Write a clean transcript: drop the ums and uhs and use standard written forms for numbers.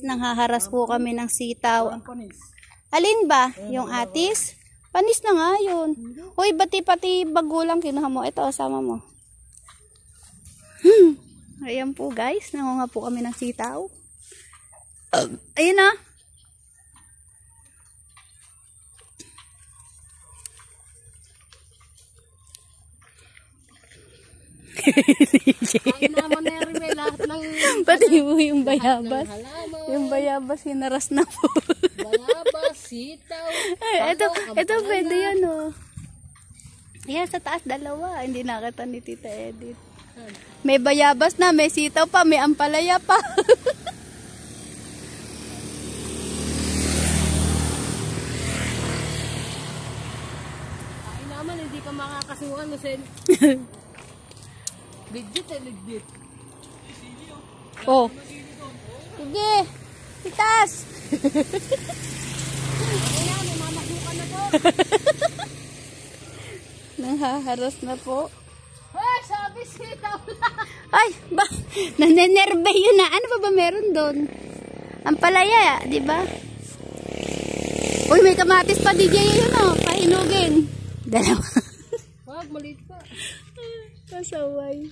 Nanghaharas po kami ng sitaw. Alin ba? Yung atis? Panis na nga yun. Uy, pati bagulang kinuha mo. Ito, sama mo. Ayan po guys, nangunga po kami ng sitaw. Ayun na. Ay naman na rin may lahat ng... Pati po yung bayabas. Yung bayabas, hinaras na po. Bayabas, sitaw. Ay, ito pwede yan oh. Ayan, sa taas dalawa. Hindi nakita ni Tita Edith. May bayabas na, may sitaw pa, may ampalaya pa. Ay naman, hindi ka makakasuhan. Legit legit. Oh. Sige. Titas. Ayan, may mamasukan na po. Nanghaharas na po. Hey, sabi sitaw. Ay, ba? Nanenerve yun na. Ano ba meron doon? Ampalaya, di ba? Uy, may kamatis pa DJ yun oh. Pahinugin. Dalawa. Wag, maliit pa. Pasaway.